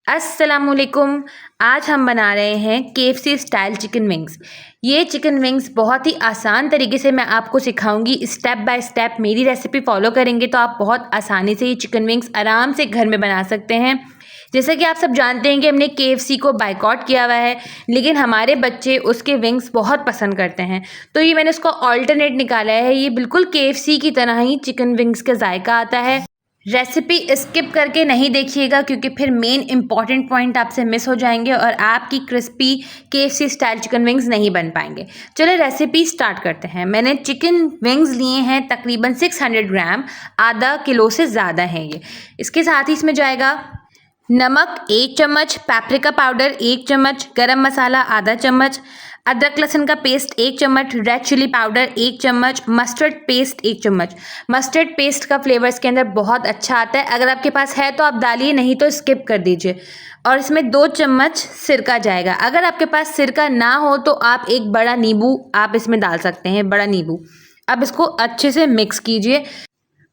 अस्सलामुअलैकुम। आज हम बना रहे हैं KFC स्टाइल चिकन विंग्स। ये चिकन विंग्स बहुत ही आसान तरीके से मैं आपको सिखाऊंगी। स्टेप बाय स्टेप मेरी रेसिपी फॉलो करेंगे तो आप बहुत आसानी से ये चिकन विंग्स आराम से घर में बना सकते हैं। जैसा कि आप सब जानते हैं कि हमने KFC को बायकॉट किया हुआ है, लेकिन हमारे बच्चे उसके विंग्स बहुत पसंद करते हैं। तो ये मैंने उसका ऑल्टरनेट निकाला है। ये बिल्कुल KFC की तरह ही चिकन विंग्स का जायका आता है। रेसिपी स्किप करके नहीं देखिएगा क्योंकि फिर मेन इंपॉर्टेंट पॉइंट आपसे मिस हो जाएंगे और आपकी crispy KFC style chicken wings नहीं बन पाएंगे। चलो रेसिपी स्टार्ट करते हैं। मैंने चिकन विंग्स लिए हैं तकरीबन 600 ग्राम, आधा किलो से ज़्यादा है ये। इसके साथ ही इसमें जाएगा नमक 1 चम्मच, पेपरिका पाउडर 1 चम्मच, गरम मसाला आधा चम्मच, अदरक लहसुन का पेस्ट 1 चम्मच, रेड चिली पाउडर 1 चम्मच, मस्टर्ड पेस्ट 1 चम्मच। मस्टर्ड पेस्ट का फ्लेवर इसके अंदर बहुत अच्छा आता है। अगर आपके पास है तो आप डालिए, नहीं तो स्किप कर दीजिए। और इसमें 2 चम्मच सिरका जाएगा। अगर आपके पास सिरका ना हो तो आप एक बड़ा नींबू आप इसमें डाल सकते हैं, बड़ा नींबू। अब इसको अच्छे से मिक्स कीजिए।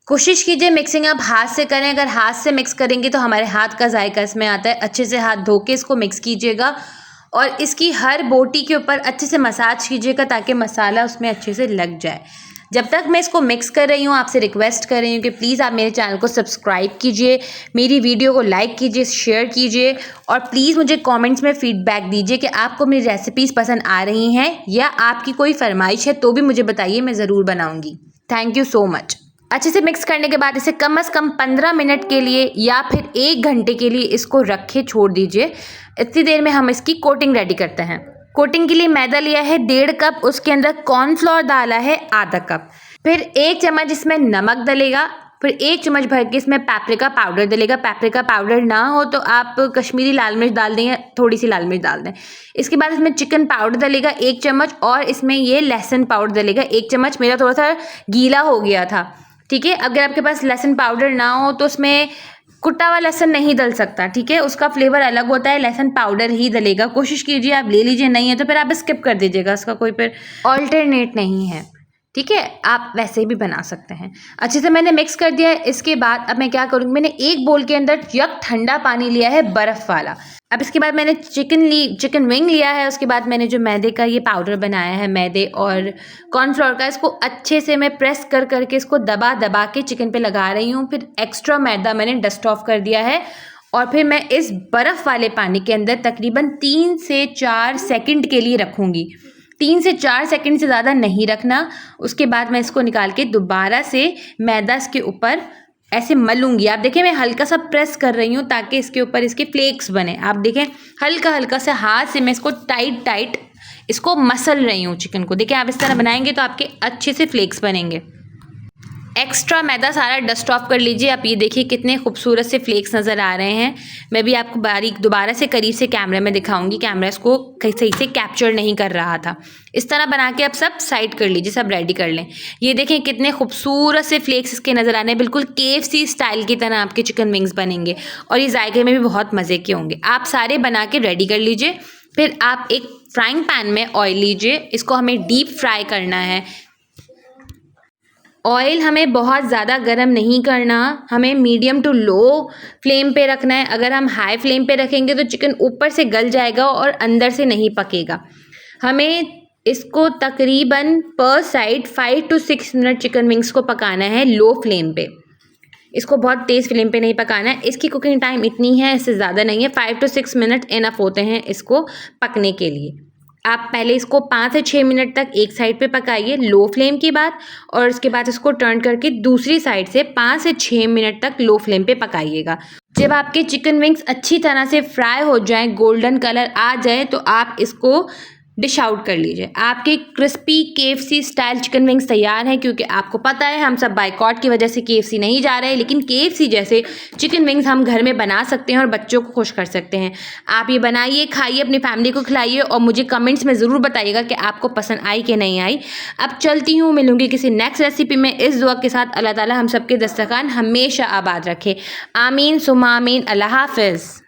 कोशिश कीजिए मिक्सिंग आप हाथ से करें। अगर हाथ से मिक्स करेंगे तो हमारे हाथ का जायका इसमें आता है। अच्छे से हाथ धो के इसको मिक्स कीजिएगा और इसकी हर बोटी के ऊपर अच्छे से मसाज कीजिएगा ताकि मसाला उसमें अच्छे से लग जाए। जब तक मैं इसको मिक्स कर रही हूँ, आपसे रिक्वेस्ट कर रही हूँ कि प्लीज़ आप मेरे चैनल को सब्सक्राइब कीजिए, मेरी वीडियो को लाइक कीजिए, शेयर कीजिए और प्लीज़ मुझे कमेंट्स में फ़ीडबैक दीजिए कि आपको मेरी रेसिपीज़ पसंद आ रही हैं या आपकी कोई फरमाइश है तो भी मुझे बताइए, मैं ज़रूर बनाऊँगी। Thank you so much. अच्छे से मिक्स करने के बाद इसे कम से कम 15 मिनट के लिए या फिर 1 घंटे के लिए इसको रखे छोड़ दीजिए। इतनी देर में हम इसकी कोटिंग रेडी करते हैं। कोटिंग के लिए मैदा लिया है 1.5 कप, उसके अंदर कॉर्नफ्लोर डाला है आधा कप, फिर 1 चम्मच इसमें नमक डलेगा, फिर 1 चम्मच भर के इसमें पेपरिका पाउडर डलेगा। पेपरिका पाउडर ना हो तो आप कश्मीरी लाल मिर्च डाल दें या थोड़ी सी लाल मिर्च डाल दें। इसके बाद इसमें चिकन पाउडर डलेगा 1 चम्मच और इसमें ये लहसुन पाउडर डलेगा 1 चम्मच। मेरा थोड़ा सा गीला हो गया था, ठीक है। अगर आपके पास लहसुन पाउडर ना हो तो उसमें कुटा हुआ लहसुन नहीं डल सकता, ठीक है। उसका फ्लेवर अलग होता है, लहसुन पाउडर ही डलेगा। कोशिश कीजिए आप ले लीजिए, नहीं है तो फिर आप स्किप कर दीजिएगा, उसका कोई फिर ऑल्टरनेट नहीं है, ठीक है। आप वैसे भी बना सकते हैं। अच्छे से मैंने मिक्स कर दिया है। इसके बाद अब मैं क्या करूँगी, मैंने एक बोल के अंदर यक ठंडा पानी लिया है बर्फ़ वाला। अब इसके बाद मैंने चिकन विंग लिया है। उसके बाद मैंने जो मैदे का ये पाउडर बनाया है, मैदे और कॉर्नफ्लोर का, इसको अच्छे से मैं प्रेस कर करके इसको दबा दबा के चिकन पे लगा रही हूँ। फिर एक्स्ट्रा मैदा मैंने डस्ट ऑफ कर दिया है और फिर मैं इस बर्फ़ वाले पानी के अंदर तकरीबन 3 से 4 सेकंड के लिए रखूँगी। 3 से 4 सेकंड से ज़्यादा नहीं रखना। उसके बाद मैं इसको निकाल के दोबारा से मैदा इसके ऊपर ऐसे मलूंगी। आप देखें मैं हल्का सा प्रेस कर रही हूँ ताकि इसके ऊपर इसके फ्लेक्स बने। आप देखें हल्का हल्का से हाथ से मैं इसको टाइट इसको मसल रही हूँ चिकन को। देखिए आप इस तरह बनाएंगे तो आपके अच्छे से फ्लेक्स बनेंगे। एक्स्ट्रा मैदा सारा डस्ट ऑफ कर लीजिए। आप ये देखिए कितने खूबसूरत से फ्लेक्स नज़र आ रहे हैं। मैं भी आपको बारीक दोबारा से करीब से कैमरे में दिखाऊंगी, कैमरा इसको सही से कैप्चर नहीं कर रहा था। इस तरह बना के आप सब साइड कर लीजिए, सब रेडी कर लें। ये देखें कितने खूबसूरत से फ्लेक्स इसके नज़र आ रहे हैं। बिल्कुल KFC स्टाइल की तरह आपके चिकन विंग्स बनेंगे और ये जायके में भी बहुत मज़े के होंगे। आप सारे बना के रेडी कर लीजिए। फिर आप एक फ्राइंग पैन में ऑयल लीजिए। इसको हमें डीप फ्राई करना है। ऑयल हमें बहुत ज़्यादा गर्म नहीं करना, हमें मीडियम टू लो फ्लेम पे रखना है। अगर हम हाई फ्लेम पे रखेंगे तो चिकन ऊपर से गल जाएगा और अंदर से नहीं पकेगा। हमें इसको तकरीबन पर side 5 to 6 minute chicken wings को पकाना है लो फ्लेम पे। इसको बहुत तेज़ फ्लेम पे नहीं पकाना है। इसकी कुकिंग टाइम इतनी है, इससे ज़्यादा नहीं है। 5 to 6 मिनट इनफ होते हैं इसको पकने के लिए। आप पहले इसको 5 से 6 मिनट तक एक साइड पे पकाइए लो फ्लेम की बात, और उसके बाद इसको टर्न करके दूसरी साइड से 5 से 6 मिनट तक लो फ्लेम पे पकाइएगा। जब आपके चिकन विंग्स अच्छी तरह से फ्राई हो जाएं, गोल्डन कलर आ जाए, तो आप इसको डिश आउट कर लीजिए। आपके crispy KFC style chicken wings तैयार हैं। क्योंकि आपको पता है हम सब बायकॉट की वजह से KFC नहीं जा रहे हैं, लेकिन KFC जैसे चिकन विंग्स हम घर में बना सकते हैं और बच्चों को खुश कर सकते हैं। आप ये बनाइए, खाइए, अपनी फैमिली को खिलाइए और मुझे कमेंट्स में ज़रूर बताइएगा कि आपको पसंद आई कि नहीं आई। अब चलती हूँ, मिलूंगी किसी नेक्स्ट रेसिपी में। इस दुआ के साथ अल्लाह ताला हम सबके दस्तरखान हमेशा आबाद रखे। आमीन सुम्मा आमीन। अल्लाह हाफ़िज़।